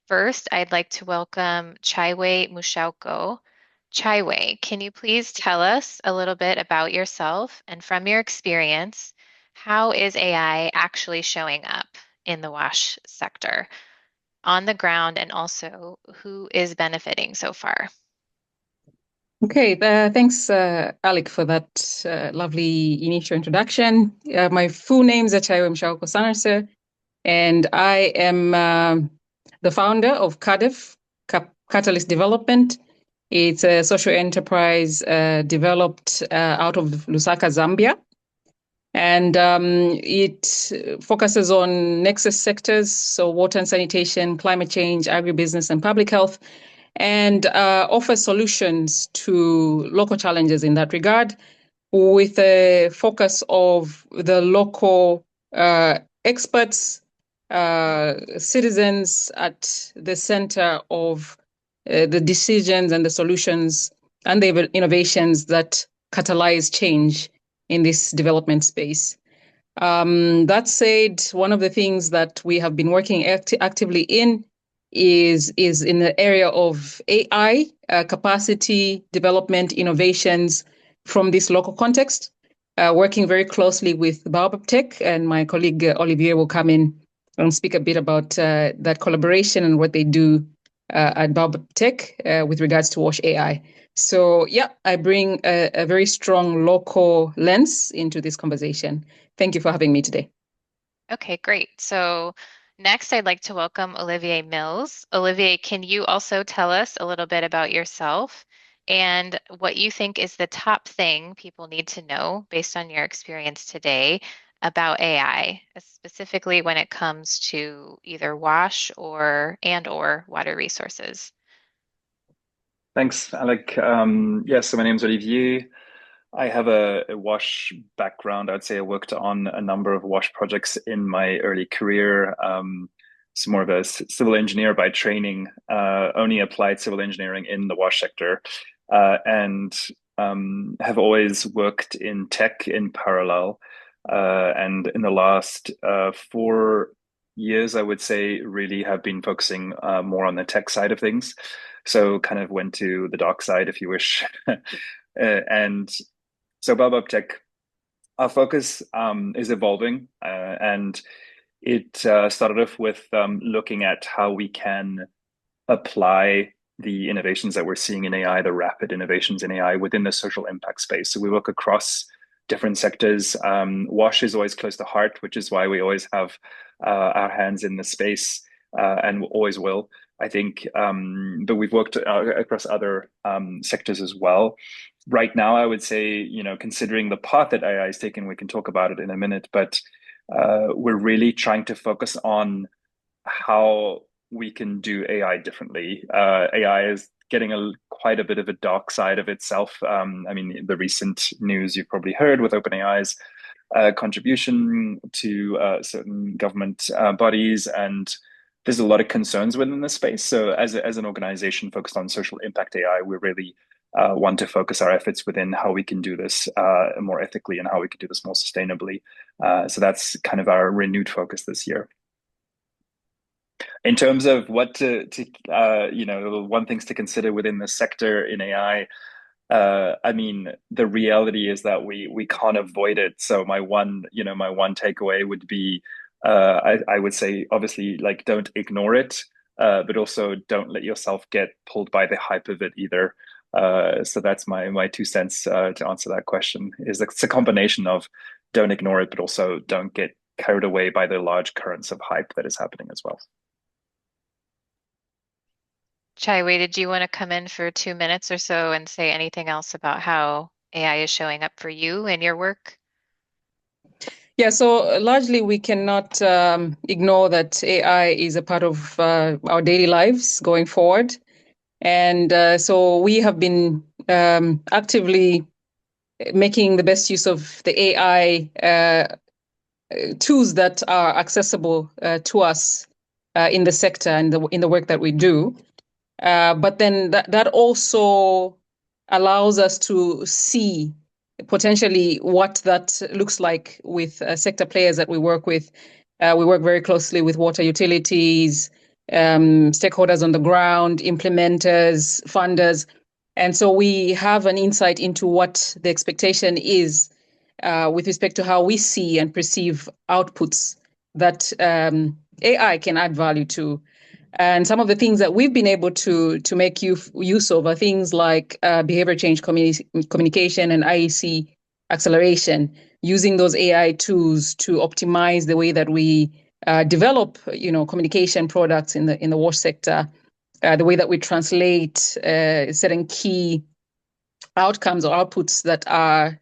First, I'd like to welcome Chaiwe Mushauko. Chaiwe, can you please tell us a little bit about yourself and from your experience, how is AI actually showing up in the WASH sector on the ground and also who is benefiting so far? Okay, thanks, Alec, for that lovely initial introduction. My full name is Chaiwe Mushauko Sanarse, and I am the founder of CADEF, Catalyst Development. It's a social enterprise developed out of Lusaka, Zambia. And it focuses on nexus sectors, so water and sanitation, climate change, agribusiness, and public health, and offers solutions to local challenges in that regard, with a focus of the local experts, citizens at the center of the decisions and the solutions and the innovations that catalyze change in this development space. That said, one of the things that we have been working actively in is in the area of AI capacity development innovations from this local context, working very closely with Baobab Tech, and my colleague Olivier will come in and speak a bit about that collaboration and what they do at Baobab Tech with regards to Wash AI. So, yeah, I bring a very strong local lens into this conversation. Thank you for having me today. Okay, great. So next, I'd like to welcome Olivier Mills. Olivier, can you also tell us a little bit about yourself and what you think is the top thing people need to know based on your experience today about AI, specifically when it comes to either wash or water resources? Thanks, Alec. So my name's Olivier. I have a WASH background. I'd say I worked on a number of WASH projects in my early career. So more of a civil engineer by training, only applied civil engineering in the WASH sector, and have always worked in tech in parallel. And in the last 4 years, I would say, really have been focusing more on the tech side of things. So kind of went to the dark side, if you wish. And so Baobab Tech, our focus is evolving, and it started off with looking at how we can apply the innovations that we're seeing in AI, the rapid innovations in AI within the social impact space. So we work across different sectors. WASH is always close to heart, which is why we always have our hands in the space and always will. I think, but we've worked across other sectors as well. Right now, I would say, considering the path that AI is taking, we can talk about it in a minute, but we're really trying to focus on how we can do AI differently. AI is getting quite a bit of a dark side of itself. I mean, the recent news you've probably heard with OpenAI's contribution to certain government bodies, and there's a lot of concerns within the space. So as an organization focused on social impact AI, we really want to focus our efforts within how we can do this more ethically and how we can do this more sustainably. So that's kind of our renewed focus this year. In terms of what one things to consider within the sector in AI, I mean, the reality is that we can't avoid it. So my one takeaway would be, I would say, obviously, like, don't ignore it, but also don't let yourself get pulled by the hype of it either. So that's my 2 cents to answer that question. It's a combination of don't ignore it, but also don't get carried away by the large currents of hype that is happening as well. Chaiwe, did you want to come in for 2 minutes or so and say anything else about how AI is showing up for you in your work? Yeah, so largely we cannot ignore that AI is a part of our daily lives going forward. And so we have been actively making the best use of the AI tools that are accessible to us in the sector and in the work that we do. But then that also allows us to see potentially what that looks like with sector players that we work with. We work very closely with water utilities, stakeholders on the ground, implementers, funders. And so we have an insight into what the expectation is with respect to how we see and perceive outputs that AI can add value to. And some of the things that we've been able to make use of are things like behavior change communication and IEC acceleration, using those AI tools to optimize the way that we develop, communication products in the wash sector, the way that we translate certain key outcomes or outputs that are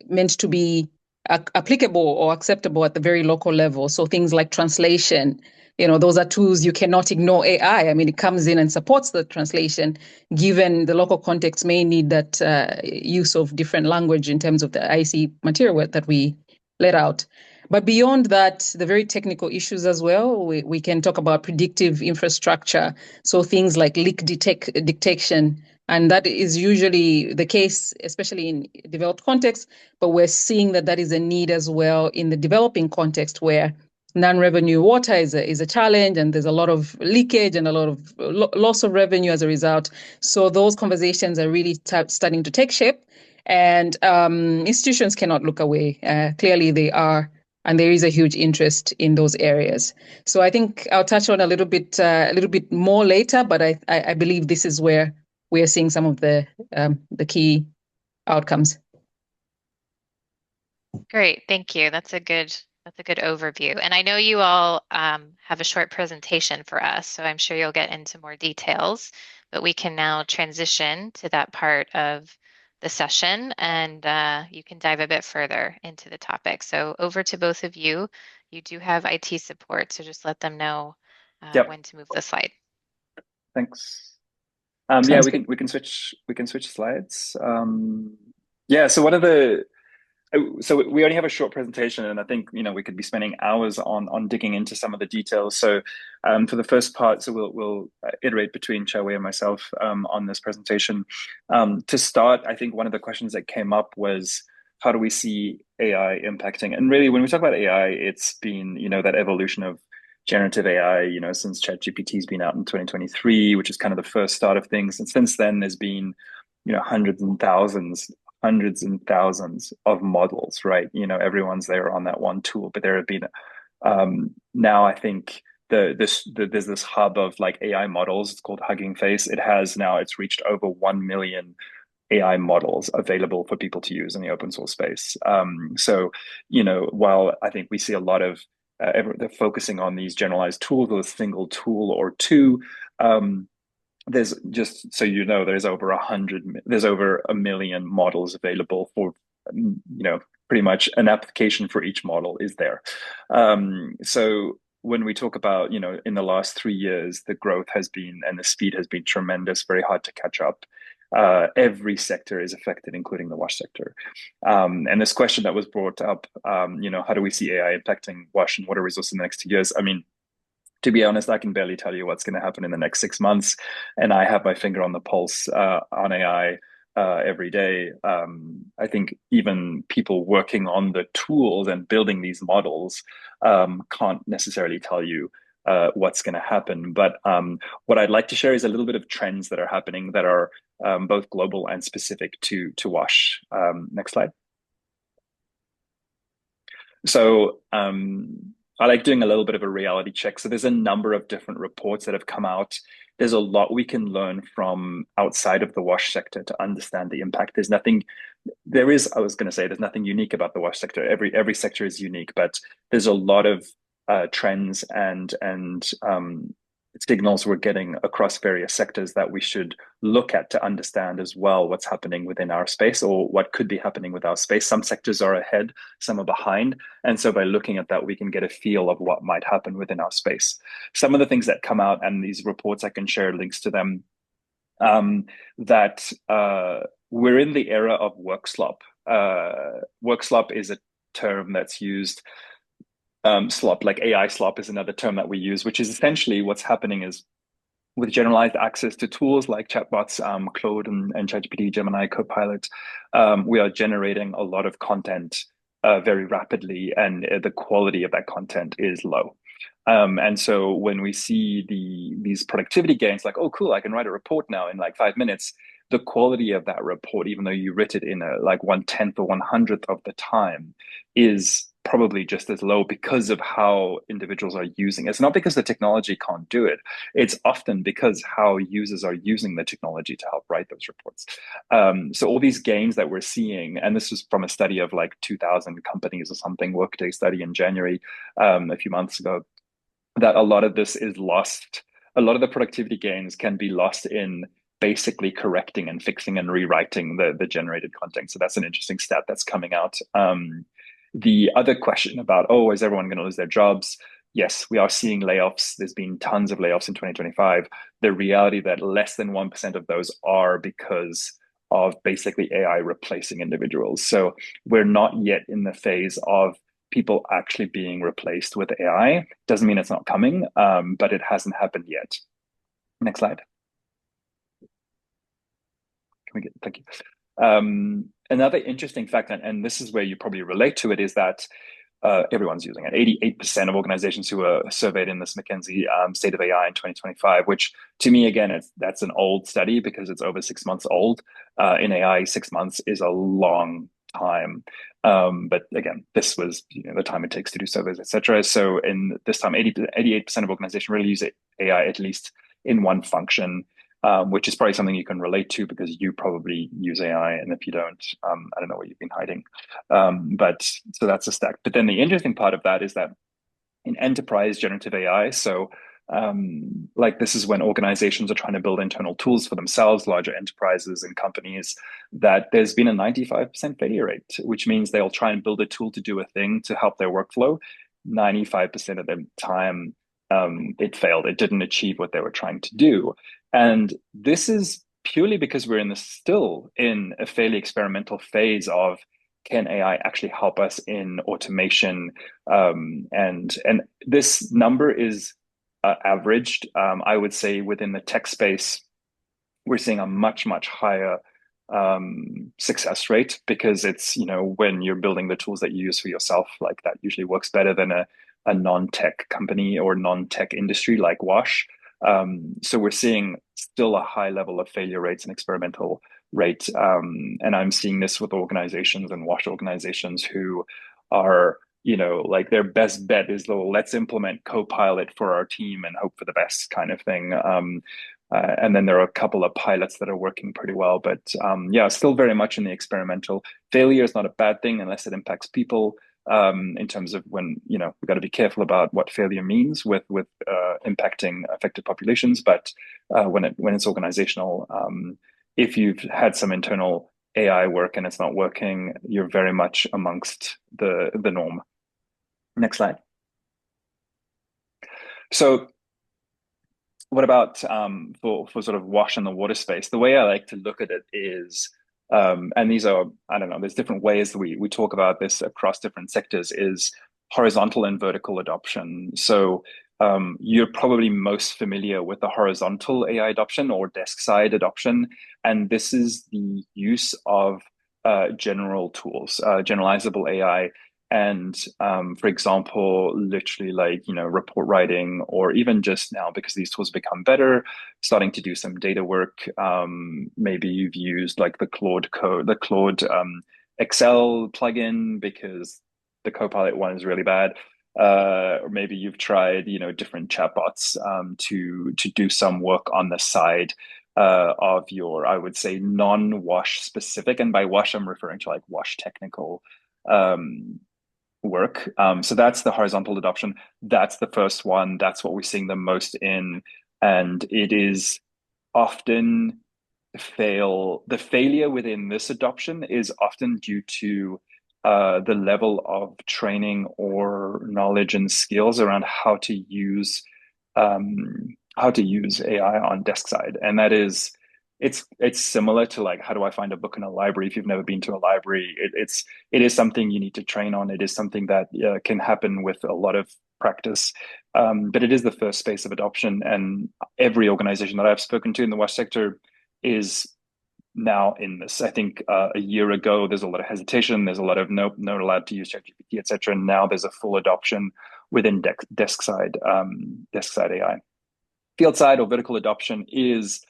meant to be applicable or acceptable at the very local level. So things like translation, those are tools you cannot ignore AI. I mean, it comes in and supports the translation, given the local context may need that use of different language in terms of the IC material that we let out. But beyond that, the very technical issues as well, we can talk about predictive infrastructure. So things like leak detection, and that is usually the case, especially in developed contexts, but we're seeing that is a need as well in the developing context where non-revenue water is a challenge, and there's a lot of leakage and a lot of loss of revenue as a result. So those conversations are really starting to take shape, and institutions cannot look away. Clearly they are, and there is a huge interest in those areas. So I think I'll touch on a little bit more later, but I believe this is where we are seeing some of the key outcomes. Great, thank you. That's a good overview. And I know you all have a short presentation for us, so I'm sure you'll get into more details, but we can now transition to that part of the session, and you can dive a bit further into the topic. So over to both of you. You do have IT support, so just let them know Yep. when to move the slide. Thanks. Yeah, we can switch slides. Yeah, so we only have a short presentation, and I think we could be spending hours on digging into some of the details. So for the first part, so we'll iterate between Chaiwe and myself on this presentation. To start, I think one of the questions that came up was, how do we see AI impacting? And really, when we talk about AI, it's been that evolution of generative AI, since ChatGPT has been out in 2023, which is kind of the first start of things. And since then, there's been hundreds and thousands of models, right? Everyone's there on that one tool, but there have been now I think there's this hub of like AI models. It's called Hugging Face. It's reached over 1 million AI models available for people to use in the open source space. So while I think we see a lot of they're focusing on these generalized tools with a single tool or two, there's, just so there's over 1 million models available for pretty much an application for each model is there. So when we talk about in the last 3 years, the growth has been, and the speed has been tremendous, very hard to catch up. Every sector is affected, including the wash sector. And this question that was brought up, how do we see AI impacting wash and water resources in the next 2 years? I mean, to be honest, I can barely tell you what's going to happen in the next 6 months, and I have my finger on the pulse on AI every day. I think even people working on the tools and building these models can't necessarily tell you what's going to happen. But what I'd like to share is a little bit of trends that are happening that are both global and specific to WASH. Next slide. So I like doing a little bit of a reality check. So there's a number of different reports that have come out. There's a lot we can learn from outside of the wash sector to understand the impact. There's nothing unique about the wash sector. Every sector is unique, but there's a lot of trends and signals we're getting across various sectors that we should look at to understand as well what's happening within our space, or what could be happening with our space. Some sectors are ahead, some are behind. And so by looking at that, we can get a feel of what might happen within our space. Some of the things that come out, and these reports, I can share links to them, that we're in the era of work slop. Work slop is a term that's used. Slop, like AI slop, is another term that we use, which is essentially what's happening is, with generalized access to tools like chatbots, Claude and ChatGPT, Gemini, Copilot, we are generating a lot of content very rapidly, and the quality of that content is low. And so when we see these productivity gains, like, oh, cool, I can write a report now in like 5 minutes, the quality of that report, even though you writ it in a like 1/10 or 100th of the time, is probably just as low because of how individuals are using it. It's not because the technology can't do it. It's often because how users are using the technology to help write those reports. So all these gains that we're seeing, and this was from a study of like 2,000 companies or something, Workday study in January, a few months ago, that a lot of this is lost. A lot of the productivity gains can be lost in basically correcting and fixing and rewriting the generated content. So that's an interesting stat that's coming out. The other question about, oh, is everyone going to lose their jobs? Yes, we are seeing layoffs. There's been tons of layoffs in 2025. The reality that less than 1% of those are because of basically AI replacing individuals. So we're not yet in the phase of people actually being replaced with AI. Doesn't mean it's not coming, but it hasn't happened yet. Next slide. Thank you. Another interesting fact, and this is where you probably relate to it, is that everyone's using it. 88% of organizations who were surveyed in this McKinsey State of AI in 2025, which to me, again, that's an old study because it's over 6 months old. In AI, 6 months is a long time. But again, this was the time it takes to do surveys, etc. So in this time, 88% of organizations really use AI at least in one function, which is probably something you can relate to because you probably use AI. And if you don't, I don't know what you've been hiding. But so that's a stack. But then the interesting part of that is that in enterprise generative AI, so like this is when organizations are trying to build internal tools for themselves, larger enterprises and companies, that there's been a 95% failure rate, which means they'll try and build a tool to do a thing to help their workflow. 95% of the time, it failed. It didn't achieve what they were trying to do. And this is purely because we're still in a fairly experimental phase of, can AI actually help us in automation? And this number is averaged. I would say within the tech space, we're seeing a much, much higher success rate because it's, when you're building the tools that you use for yourself, like that usually works better than a non-tech company or non-tech industry like Wash. So we're seeing still a high level of failure rates and experimental rate. And I'm seeing this with organizations and Wash organizations who are, like their best bet is, let's implement Copilot for our team and hope for the best kind of thing. And then there are a couple of pilots that are working pretty well, but yeah, still very much in the experimental. Failure is not a bad thing unless it impacts people. In terms of when, we've got to be careful about what failure means with impacting affected populations. But when it's organizational, if you've had some internal AI work and it's not working, you're very much amongst the norm. Next slide. So what about for sort of Wash in the water space? The way I like to look at it is, and these are, I don't know, there's different ways that we talk about this across different sectors, is horizontal and vertical adoption. So you're probably most familiar with the horizontal AI adoption or desk side adoption. And this is the use of general tools, generalizable AI. And for example, literally like, report writing, or even just now, because these tools become better, starting to do some data work. Maybe you've used like the Claude Excel plugin because the Copilot one is really bad. Or maybe you've tried, different chatbots to do some work on the side of your, I would say, non-Wash specific. And by Wash, I'm referring to like Wash technical work. So that's the horizontal adoption. That's the first one. That's what we're seeing the most in. And it is often the failure within this adoption is often due to the level of training or knowledge and skills around how to use AI on desk side. And that is, it's similar to like, how do I find a book in a library? If you've never been to a library, it is something you need to train on. It is something that can happen with a lot of practice. But it is the first space of adoption, and every organization that I've spoken to in the Wash sector is now in this. I think a year ago there's a lot of hesitation. There's a lot of no, not allowed to use ChatGPT, etc. And now there's a full adoption within desk side AI. Field side or vertical adoption is,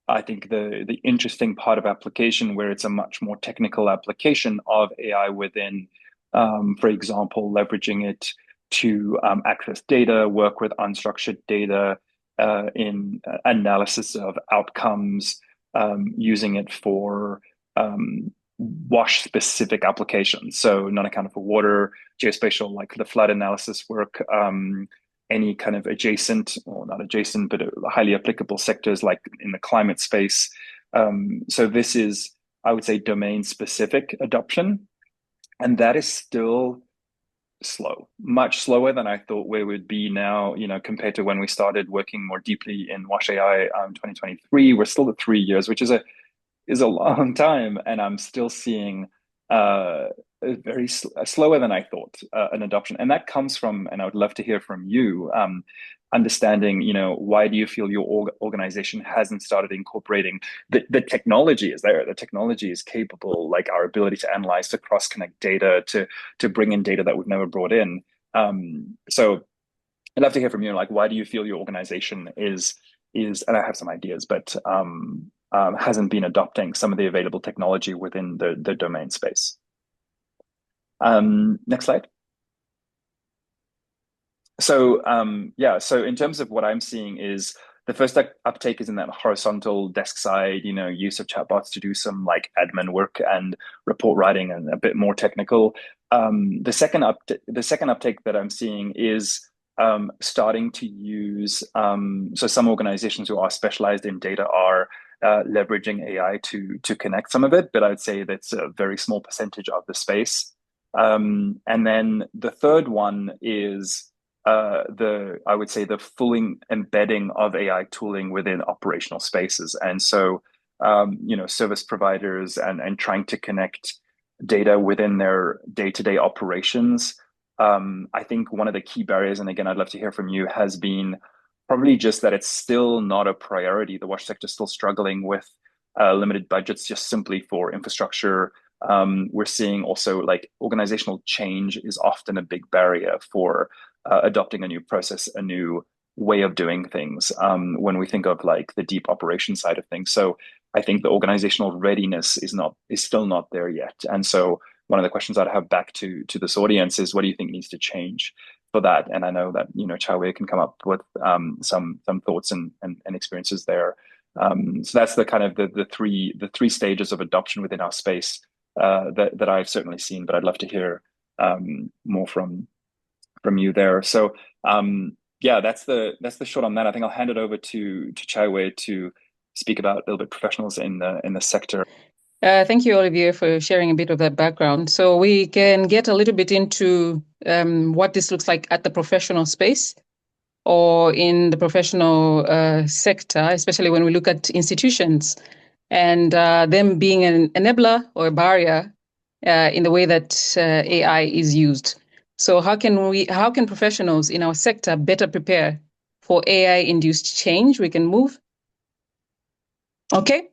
I think, the interesting part of application, where it's a much more technical application of AI within, for example, leveraging it to access data, work with unstructured data in analysis of outcomes, using it for wash specific applications. So non-accounted for water, geospatial, like the flood analysis work, any kind of adjacent, or not adjacent, but highly applicable sectors like in the climate space. So this is, I would say, domain specific adoption. And that is still slow, much slower than I thought we would be now, compared to when we started working more deeply in Wash AI 2023. We're still at 3 years, which is a long time, and I'm still seeing very slower than I thought an adoption, and that comes from, and I would love to hear from you, understanding, why do you feel your organization hasn't started incorporating the technology is there, the technology is capable, like our ability to analyze, to cross connect data, to bring in data that we've never brought in. So I'd love to hear from you, like, why do you feel your organization is, and I have some ideas, but hasn't been adopting some of the available technology within the domain space. Next slide. So so in terms of what I'm seeing is the first uptake is in that horizontal desk side, use of chatbots to do some like admin work and report writing and a bit more technical. The second uptake that I'm seeing is starting to use, so some organizations who are specialized in data are leveraging AI to connect some of it, but I'd say that's a very small percentage of the space. And then the third one is I would say the full embedding of AI tooling within operational spaces. And so, service providers and trying to connect data within their day-to-day operations. I think one of the key barriers, and again, I'd love to hear from you, has been probably just that it's still not a priority. The wash sector is still struggling with limited budgets just simply for infrastructure. We're seeing also like organizational change is often a big barrier for adopting a new process, a new way of doing things, when we think of like the deep operation side of things. So I think the organizational readiness is still not there yet. And so one of the questions I'd have back to this audience is, what do you think needs to change for that? And I know that, Chaiwe can come up with some thoughts and experiences there. So that's the kind of the three stages of adoption within our space that I've certainly seen, but I'd love to hear more from you there. So that's the short on that. I think I'll hand it over to Chaiwe to speak about a little bit professionals in the sector. Thank you, Olivier, for sharing a bit of that background. So we can get a little bit into what this looks like at the professional space or in the professional sector, especially when we look at institutions and them being an enabler or a barrier in the way that AI is used. So how can professionals in our sector better prepare for AI-induced change? We can move. Okay.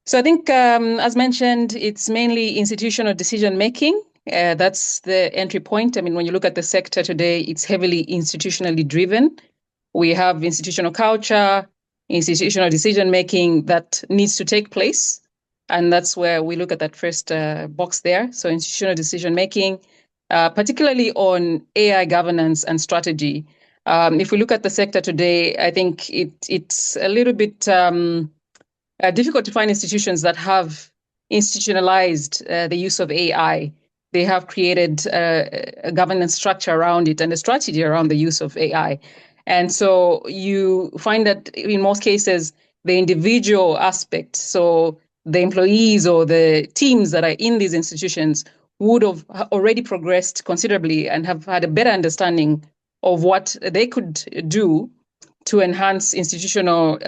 So I think, as mentioned, it's mainly institutional decision-making. That's the entry point. I mean, when you look at the sector today, it's heavily institutionally driven. We have institutional culture, institutional decision-making that needs to take place. And that's where we look at that first box there. So institutional decision-making, particularly on AI governance and strategy. If we look at the sector today, I think it's a little bit difficult to find institutions that have institutionalized the use of AI. They have created a governance structure around it and a strategy around the use of AI. And so you find that in most cases, the individual aspect, so the employees or the teams that are in these institutions would have already progressed considerably and have had a better understanding of what they could do to enhance institutional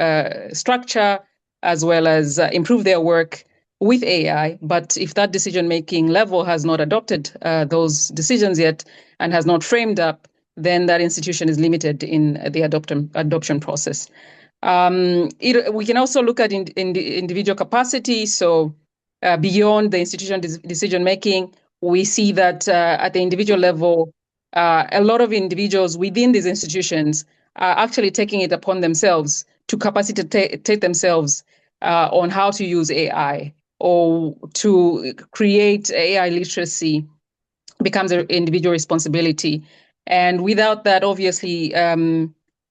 structure, as well as improve their work with AI. But if that decision-making level has not adopted those decisions yet and has not framed up, then that institution is limited in the adoption process. We can also look at in the individual capacity. So beyond the institution decision making, we see that at the individual level, a lot of individuals within these institutions are actually taking it upon themselves to capacitate themselves on how to use AI or to create AI literacy becomes an individual responsibility. And without that, obviously,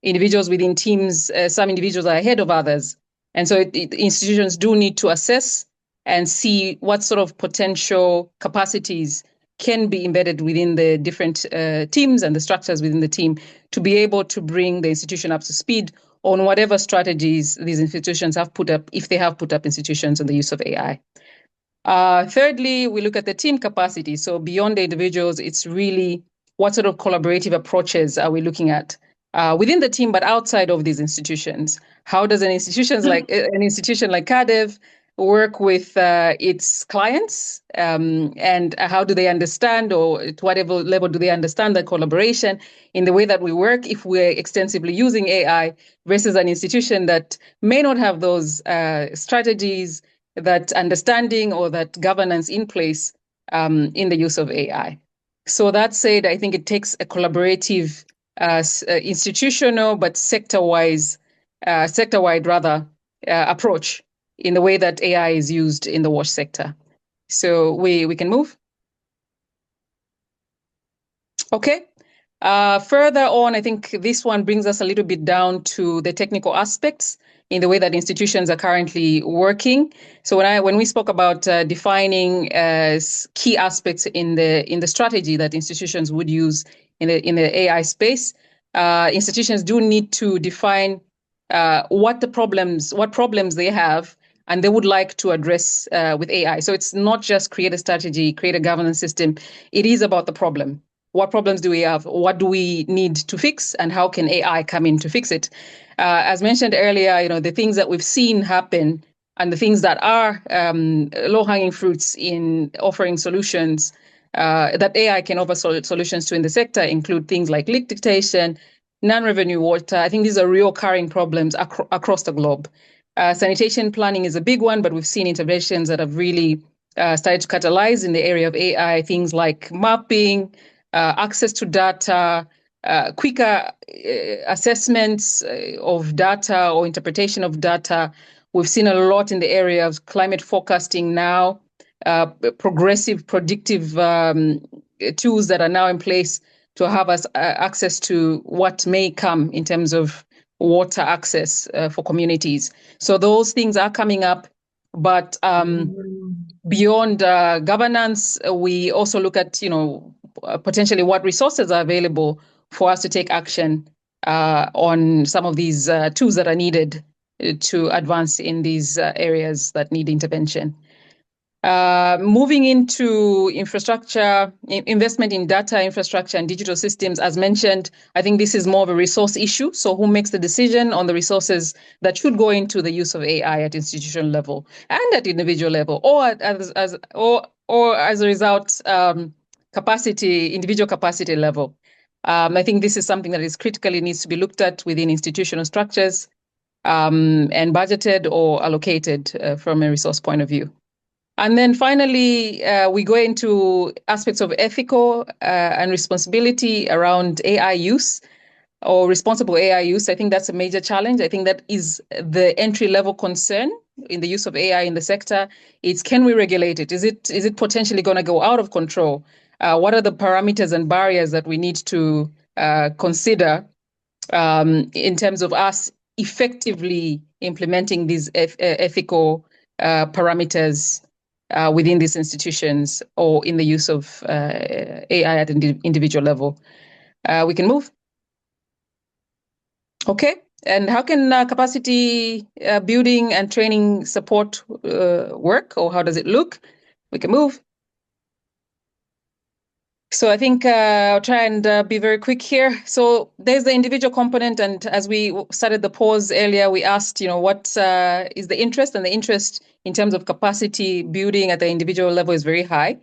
individuals within teams, some individuals are ahead of others. And so institutions do need to assess and see what sort of potential capacities can be embedded within the different teams and the structures within the team to be able to bring the institution up to speed on whatever strategies these institutions have put up, if they have put up institutions on the use of AI. Thirdly, we look at the team capacity. So beyond the individuals, it's really what sort of collaborative approaches are we looking at within the team, but outside of these institutions? How does an institution like CADEV work with its clients, and how do they understand, or at whatever level do they understand the collaboration in the way that we work if we're extensively using AI versus an institution that may not have those strategies, that understanding or that governance in place in the use of AI. So that said, I think it takes a collaborative, institutional but sector-wide approach in the way that AI is used in the WASH sector. So we can move. Okay. Further on, I think this one brings us a little bit down to the technical aspects in the way that institutions are currently working. So when we spoke about defining key aspects in the strategy that institutions would use in the AI space, institutions do need to define what problems they have and they would like to address with AI. So it's not just create a strategy, create a governance system. It is about the problem. What problems do we have? What do we need to fix? And how can AI come in to fix it? As mentioned earlier, the things that we've seen happen and the things that are low-hanging fruits in offering solutions that AI can offer solutions to in the sector include things like leak detection, non-revenue water. I think these are recurring problems across the globe. Sanitation planning is a big one, but we've seen interventions that have really started to catalyze in the area of AI, things like mapping, access to data, quicker assessments of data or interpretation of data. We've seen a lot in the area of climate forecasting now, progressive predictive tools that are now in place to have us access to what may come in terms of water access for communities. So those things are coming up, but beyond governance, we also look at, potentially what resources are available for us to take action on some of these tools that are needed to advance in these areas that need intervention. Moving into infrastructure, investment in data infrastructure and digital systems, as mentioned, I think this is more of a resource issue. So who makes the decision on the resources that should go into the use of AI at institutional level and at individual level, or as a result, individual capacity level? I think this is something that is critically needs to be looked at within institutional structures and budgeted or allocated from a resource point of view. And then finally, we go into aspects of ethical and responsibility around AI use or responsible AI use. I think that's a major challenge. I think that is the entry-level concern in the use of AI in the sector. It's, can we regulate it? Is it potentially going to go out of control? What are the parameters and barriers that we need to consider in terms of us effectively implementing these ethical parameters within these institutions or in the use of AI at an individual level? We can move. Okay. And how can capacity building and training support work, or how does it look? We can move. So I think I'll try and be very quick here. So there's the individual component. And as we started the pause earlier, we asked, what is the interest? And the interest in terms of capacity building at the individual level is very high.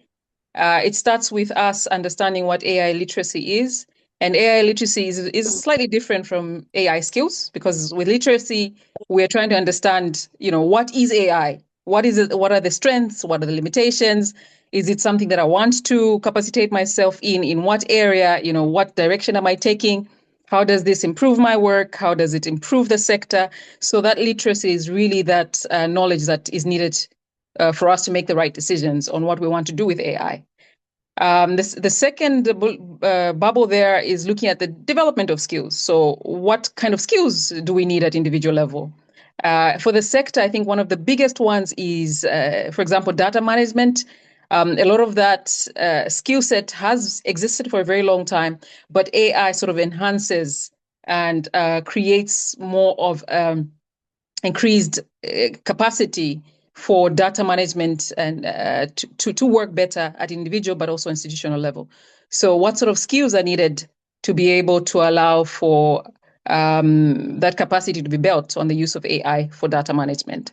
It starts with us understanding what AI literacy is And AI literacy is slightly different from AI skills, because with literacy, we're trying to understand, what is AI? What is it? What are the strengths? What are the limitations? Is it something that I want to capacitate myself in? In what area? What direction am I taking? How does this improve my work? How does it improve the sector? So that literacy is really that knowledge that is needed for us to make the right decisions on what we want to do with AI. The second bubble there is looking at the development of skills. So what kind of skills do we need at individual level? For the sector, I think one of the biggest ones is, for example, data management. A lot of that skill set has existed for a very long time, but AI sort of enhances and creates more of increased capacity for data management and to work better at individual but also institutional level. So what sort of skills are needed to be able to allow for that capacity to be built on the use of AI for data management?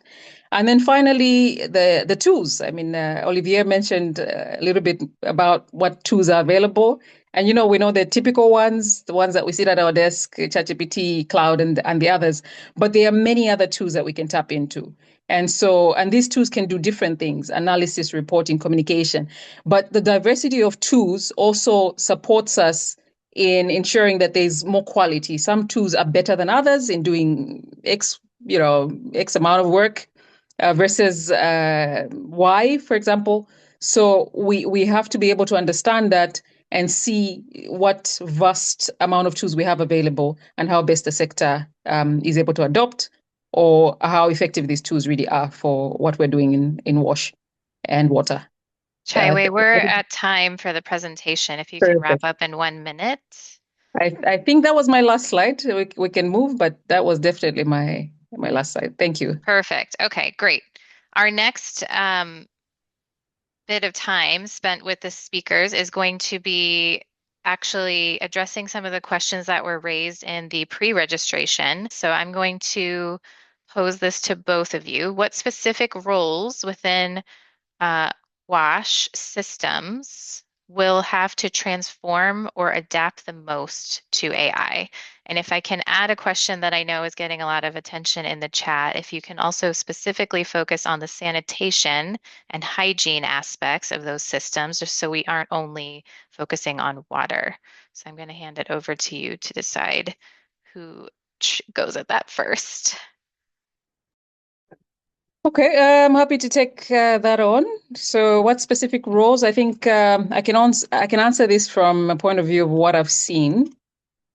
And then finally, the tools. I mean, Olivier mentioned a little bit about what tools are available. And, we know the typical ones, the ones that we see at our desk, ChatGPT, Cloud, and the others. But there are many other tools that we can tap into. And these tools can do different things: analysis, reporting, communication. But the diversity of tools also supports us in ensuring that there's more quality. Some tools are better than others in doing X amount of work versus Y, for example. So we have to be able to understand that and see what vast amount of tools we have available and how best the sector is able to adopt, or how effective these tools really are for what we're doing in wash and water. Chaiwe, we're at time for the presentation. If you can wrap Perfect. up in 1 minute. I think that was my last slide. We can move, but that was definitely my last slide. Thank you. Perfect. Okay, great. Our next bit of time spent with the speakers is going to be actually addressing some of the questions that were raised in the pre-registration. So I'm going to pose this to both of you. What specific roles within uh, WASH systems will have to transform or adapt the most to AI? And if I can add a question that I know is getting a lot of attention in the chat, if you can also specifically focus on the sanitation and hygiene aspects of those systems, just so we aren't only focusing on water. So I'm going to hand it over to you to decide who goes at that first. Okay, I'm happy to take that on. So, what specific roles? I think I can answer this from a point of view of what I've seen.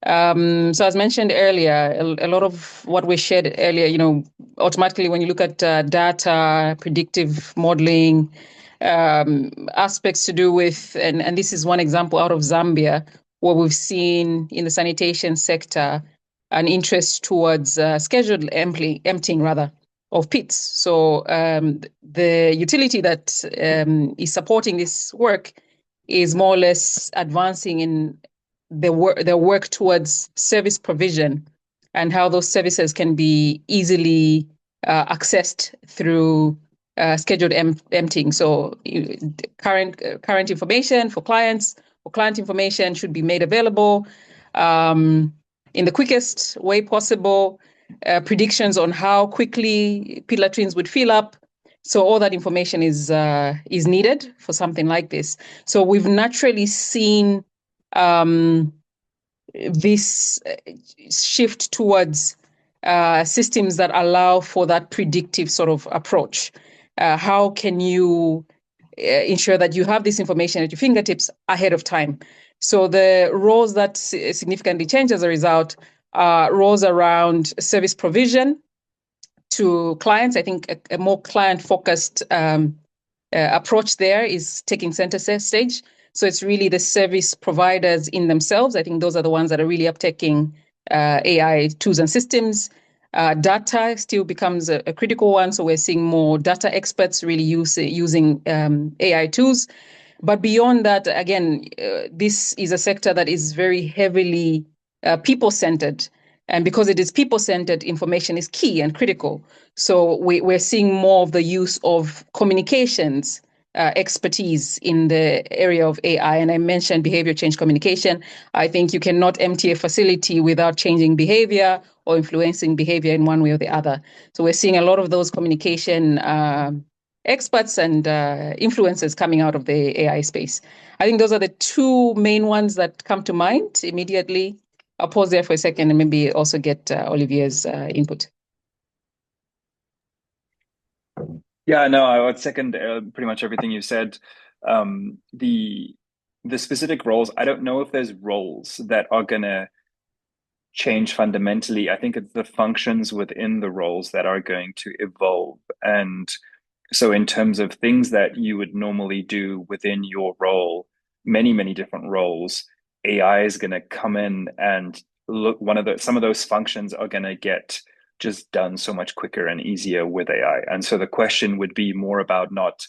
So, as mentioned earlier, a lot of what we shared earlier, automatically when you look at data, predictive modeling, aspects to do with, and this is one example out of Zambia, where we've seen in the sanitation sector an interest towards scheduled emptying rather of pits. So the utility that is supporting this work is more or less advancing in the work towards service provision, and how those services can be easily accessed through scheduled emptying. So current information for clients or client information should be made available in the quickest way possible. Predictions on how quickly pit latrines would fill up. So all that information is needed for something like this. So we've naturally seen this shift towards systems that allow for that predictive sort of approach. How can you ensure that you have this information at your fingertips ahead of time? So the roles that significantly change as a result are roles around service provision to clients. I think a more client-focused approach there is taking center stage. So it's really the service providers in themselves. I think those are the ones that are really uptaking AI tools and systems. Data still becomes a critical one. So we're seeing more data experts really using AI tools. But beyond that, again, this is a sector that is very heavily people-centered. And because it is people-centered, information is key and critical. So we're seeing more of the use of communications expertise in the area of AI. And I mentioned behavior change communication. I think you cannot empty a facility without changing behavior or influencing behavior in one way or the other. So we're seeing a lot of those communication experts and influencers coming out of the AI space. I think those are the two main ones that come to mind immediately. I'll pause there for a second and maybe also get Olivier's input. Yeah, no, I would second pretty much everything you said. The specific roles, I don't know if there's roles that are gonna change fundamentally. I think it's the functions within the roles that are going to evolve. And so in terms of things that you would normally do within your role, many different roles, AI is going to come in and look, some of those functions are going to get just done so much quicker and easier with AI. And so the question would be more about not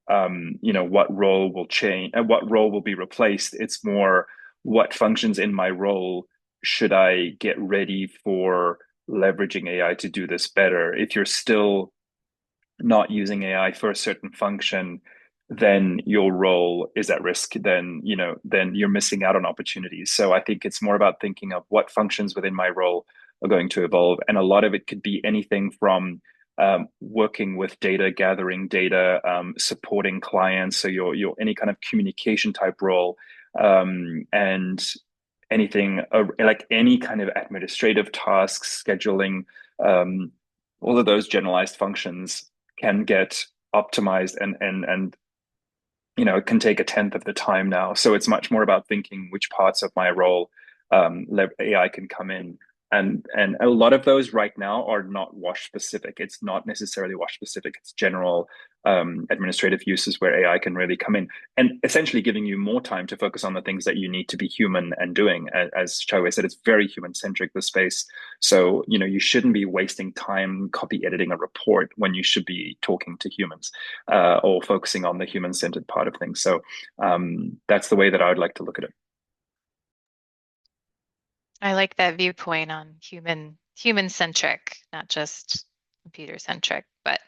what role will change and what role will be replaced. It's more what functions in my role should I get ready for leveraging AI to do this better. If you're still not using AI for a certain function, then your role is at risk. Then you're missing out on opportunities. So I think it's more about thinking of what functions within my role are going to evolve, and a lot of it could be anything from working with data, gathering data, supporting clients. So your any kind of communication type role, and anything like any kind of administrative tasks, scheduling, all of those generalized functions can get optimized and it can take a tenth of the time now. So it's much more about thinking which parts of my role AI can come in. And a lot of those right now are not WASH specific. It's not necessarily WASH specific. It's general administrative uses where AI can really come in and essentially giving you more time to focus on the things that you need to be human and doing. As Chaiwe said, it's very human centric, the space. So, you shouldn't be wasting time copy editing a report when you should be talking to humans or focusing on the human centered part of things. So that's the way that I would like to look at it. I like that viewpoint on human centric, not just computer centric. But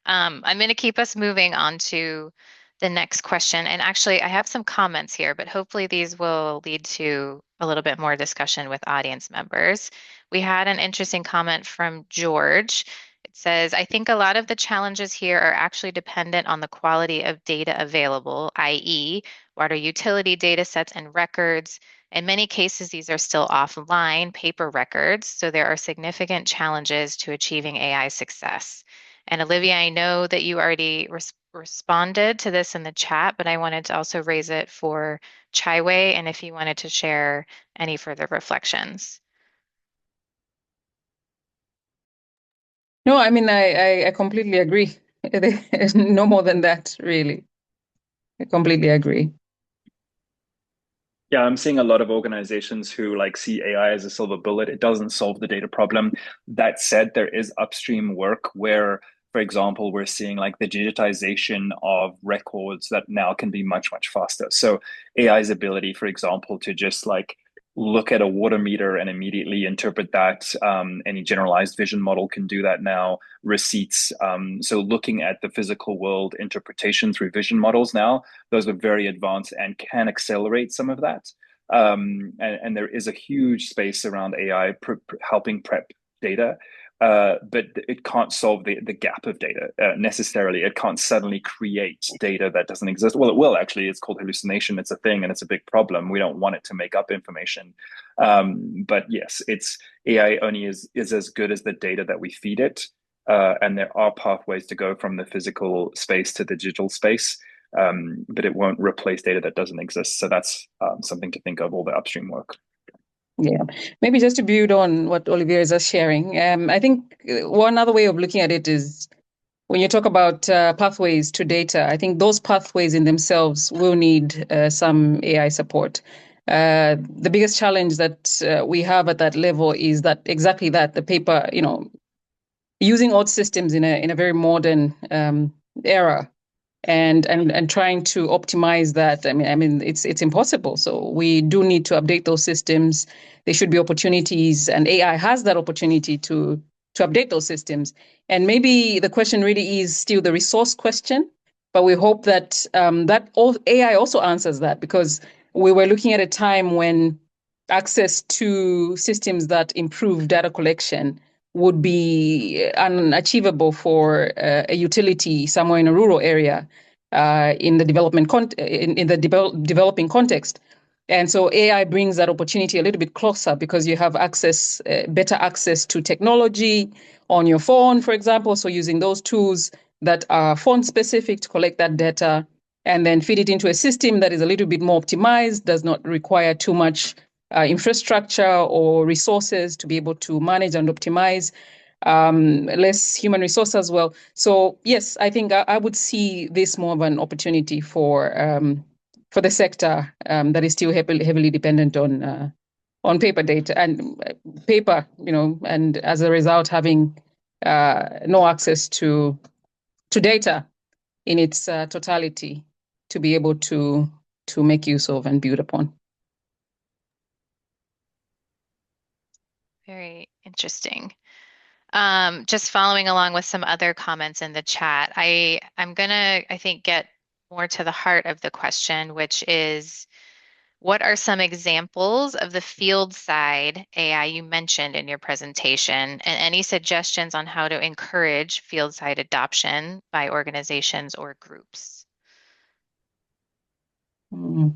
I'm going to keep us moving on to the next question. And actually, I have some comments here, but hopefully these will lead to a little bit more discussion with audience members. We had an interesting comment from George. It says, I think a lot of the challenges here are actually dependent on the quality of data available, i.e., water utility data sets and records. In many cases, these are still offline paper records, so there are significant challenges to achieving AI success. And Olivia, I know that you already responded to this in the chat, but I wanted to also raise it for Chaiwe and if you wanted to share any further reflections. No, I mean, I completely agree. No more than that, really. I completely agree. Yeah, I'm seeing a lot of organizations who see AI as a silver bullet. It doesn't solve the data problem. That said, there is upstream work where, for example, we're seeing the digitization of records that now can be much faster. So AI's ability, for example, to just look at a water meter and immediately interpret that. Any generalized vision model can do that now. Receipts. So looking at the physical world interpretation through vision models now, those are very advanced and can accelerate some of that. And there is a huge space around AI helping prep data. But it can't solve the gap of data necessarily. It can't suddenly create data that doesn't exist. Well, it will actually. It's called hallucination. It's a thing, and it's a big problem. We don't want it to make up information. But yes, it's AI only is as good as the data that we feed it. And there are pathways to go from the physical space to the digital space. But it won't replace data that doesn't exist. So that's something to think of, all the upstream work. Yeah, maybe just to build on what Olivier is just sharing, I think one other way of looking at it is when you talk about pathways to data, I think those pathways in themselves will need some AI support. The biggest challenge that we have at that level is that exactly that the paper, using old systems in a very modern era and trying to optimize that. I mean, it's impossible. So we do need to update those systems. There should be opportunities, and AI has that opportunity to update those systems. And maybe the question really is still the resource question. But we hope that AI also answers that, because we were looking at a time when access to systems that improve data collection would be unachievable for a utility somewhere in a rural area in the developing context. And so AI brings that opportunity a little bit closer, because you have access, better access to technology on your phone, for example. So using those tools that are phone specific to collect that data and then feed it into a system that is a little bit more optimized, does not require too much infrastructure or resources to be able to manage and optimize, less human resource as well. So yes, I think I would see this more of an opportunity for the sector that is still heavily dependent on paper data and paper, and as a result having no access to data in its totality to be able to make use of and build upon. Very interesting. Just following along with some other comments in the chat, I'm gonna, I think, get more to the heart of the question, which is, what are some examples of the field side AI you mentioned in your presentation, and any suggestions on how to encourage field side adoption by organizations or groups? Mm.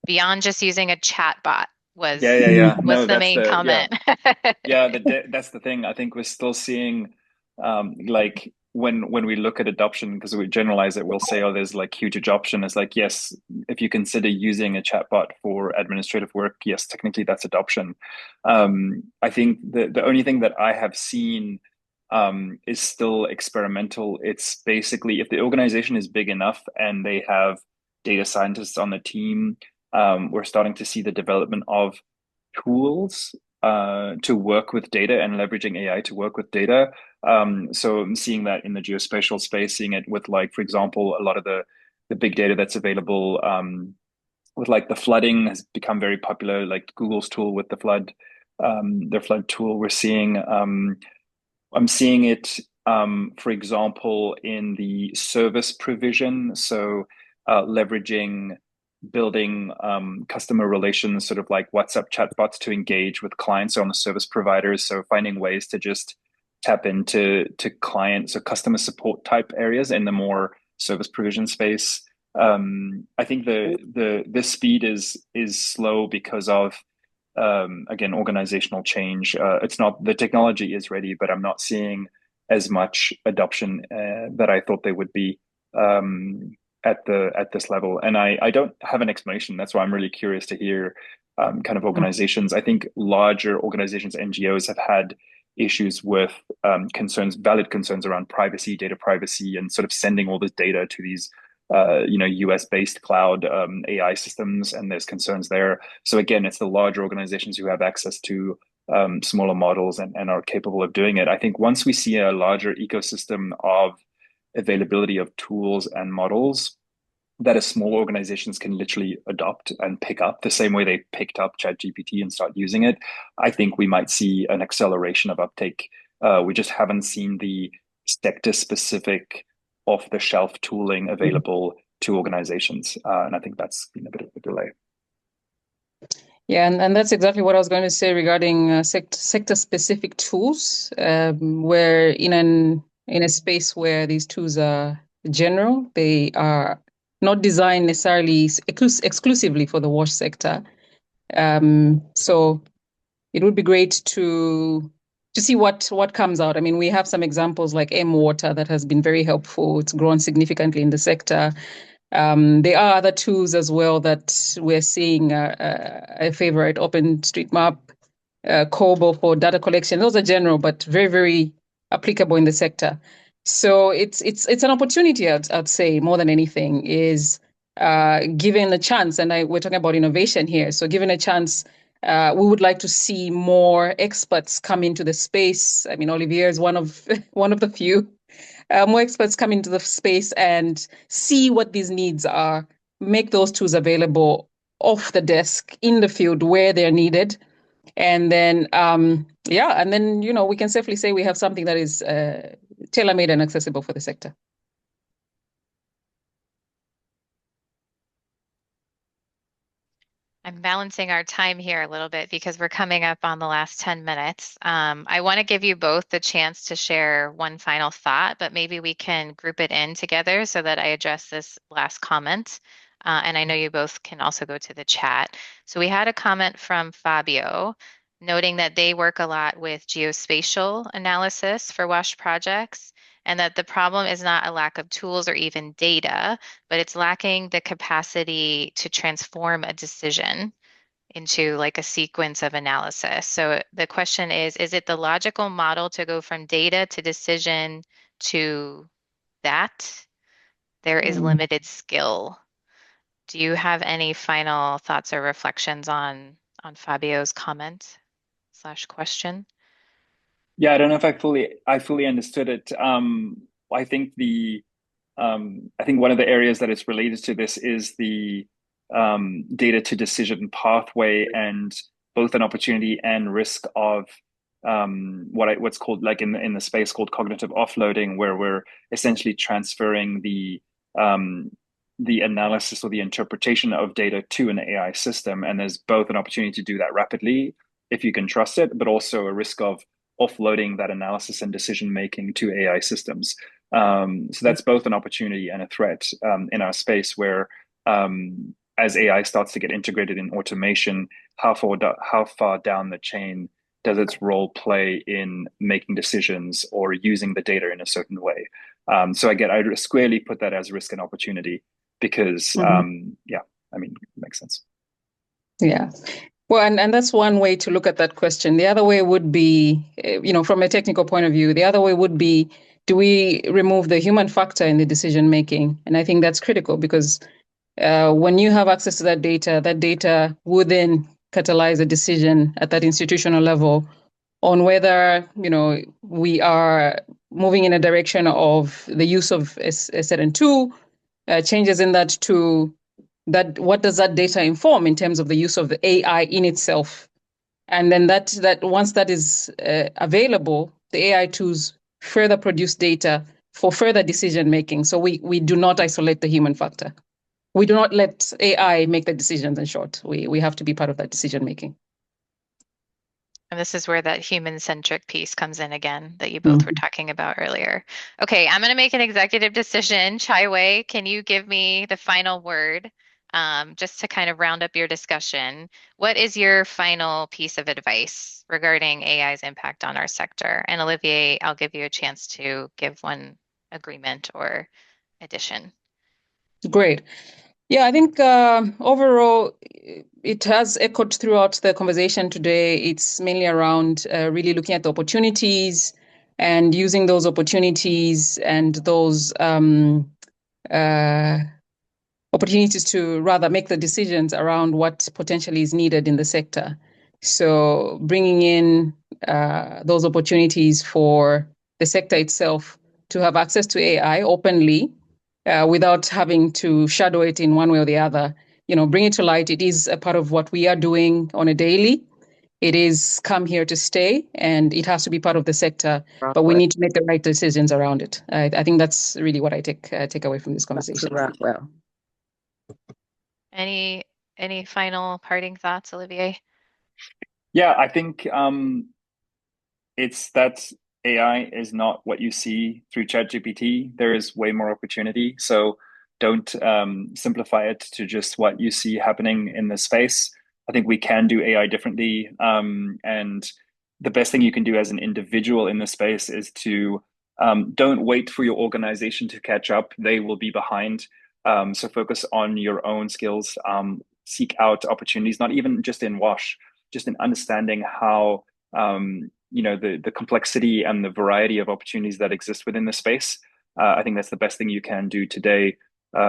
Beyond just using a chat bot Yeah. was No, the that's main the yeah. comment. Yeah, that's the thing. I think we're still seeing, like when we look at adoption, because we generalize it, we'll say, oh, there's like huge adoption. It's like, yes, if you consider using a chatbot for administrative work, yes, technically that's adoption. I think the only thing that I have seen is still experimental. It's basically, if the organization is big enough and they have data scientists on the team, we're starting to see the development of tools to work with data and leveraging AI to work with data. So I'm seeing that in the geospatial space, seeing it with, like, for example, a lot of the big data that's available with, like, the flooding has become very popular, like Google's tool with the flood, their flood tool. I'm seeing it, for example, in the service provision. So leveraging building customer relations, sort of like WhatsApp chatbots to engage with clients on the service providers. So finding ways to just tap into clients or customer support type areas in the more service provision space. I think the speed is slow because of again, organizational change. It's not, the technology is ready, but I'm not seeing as much adoption that I thought they would be at this level. And I don't have an explanation. That's why I'm really curious to hear kind of organizations. I think larger organizations, NGOs, have had issues with valid concerns around privacy, data privacy, and sort of sending all this data to these US-based cloud AI systems, and there's concerns there. So again, it's the larger organizations who have access to smaller models and are capable of doing it. I think once we see a larger ecosystem of availability of tools and models that small organizations can literally adopt and pick up the same way they picked up ChatGPT and start using it, I think we might see an acceleration of uptake. We just haven't seen the sector-specific off-the-shelf tooling available to organizations. And I think that's been a bit of a delay. Yeah, and that's exactly what I was going to say regarding sector-specific tools, where in a space where these tools are general, they are not designed necessarily exclusively for the wash sector. So it would be great to see what comes out. I mean, we have some examples like M Water that has been very helpful. It's grown significantly in the sector. There are other tools as well that we're seeing a favorite, OpenStreetMap, Kobo for data collection. Those are general, but very, very applicable in the sector. So it's an opportunity, I'd say, more than anything, is given a chance. And we're talking about innovation here. So given a chance, we would like to see more experts come into the space. I mean, Olivier is one of the few. More experts come into the space and see what these needs are, make those tools available off the desk in the field where they're needed. And then, we can safely say we have something that is tailor-made and accessible for the sector. I'm balancing our time here a little bit because we're coming up on the last 10 minutes. I want to give you both the chance to share one final thought, but maybe we can group it in together so that I address this last comment. And I know you both can also go to the chat. So we had a comment from Fabio noting that they work a lot with geospatial analysis for WASH projects and that the problem is not a lack of tools or even data, but it's lacking the capacity to transform a decision into like a sequence of analysis. So the question is it the logical model to go from data to decision to that? There is Mm. limited skill. Do you have any final thoughts or reflections on Fabio's comment slash question? Yeah, I don't know if I fully understood it. I think I think one of the areas that it's related to this is the data to decision pathway and both an opportunity and risk of what's called like in the space called cognitive offloading, where we're essentially transferring um, the analysis or the interpretation of data to an AI system. And there's both an opportunity to do that rapidly if you can trust it, but also a risk of offloading that analysis and decision making to AI systems. So that's both an opportunity and a threat in our space where as AI starts to get integrated in automation, how far down the chain does its role play in making decisions or using the data in a certain way? So again, I squarely put that as risk and opportunity because Mhm. yeah, I mean, it makes sense. Yeah. Well, and that's one way to look at that question. The other way would be, from a technical point of view, the other way would be, do we remove the human factor in the decision making? And I think that's critical because when you have access to that data would then catalyze a decision at that institutional level on whether, we are moving in a direction of the use of a certain tool, changes in that to that, what does that data inform in terms of the use of the AI in itself? And then that once that is available, the AI tools further produce data for further decision making. So we do not isolate the human factor. We do not let AI make the decisions. In short, we have to be part of that decision making. And this is where that human-centric piece comes in again that you both were Mm. talking about earlier. Okay, I'm going to make an executive decision. Chaiwe, can you give me the final word just to kind of round up your discussion? What is your final piece of advice regarding AI's impact on our sector? And Olivier, I'll give you a chance to give one agreement or addition. Great. Yeah, I think overall it has echoed throughout the conversation today. It's mainly around really looking at the opportunities and using those opportunities and those uh, opportunities to rather make the decisions around what potentially is needed in the sector. So bringing in those opportunities for the sector itself to have access to AI openly without having to shadow it in one way or the other. Bring it to light. It is a part of what we are doing on a daily. It is come here to stay, and it has to be part of the sector. But we Rockwell. need to make the right decisions around it. I think that's really what I take away from this Dr. conversation. Rockwell. Any any final parting thoughts, Olivier? Yeah, I think it's that AI is not what you see through ChatGPT. There is way more opportunity. So don't simplify it to just what you see happening in the space. I think we can do AI differently. And the best thing you can do as an individual in the space is to don't wait for your organization to catch up. They will be behind. So focus on your own skills. Seek out opportunities, not even just in WASH, just in understanding how the complexity and the variety of opportunities that exist within the space. I think that's the best thing you can do today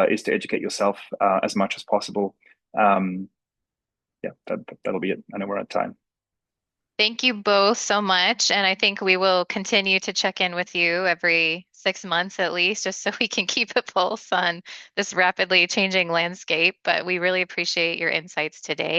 is to educate yourself as much as possible. Um, yeah, that'll be it. I know we're at time. Thank you both so much. And I think we will continue to check in with you every 6 months at least, just so we can keep a pulse on this rapidly changing landscape. But we really appreciate your insights today.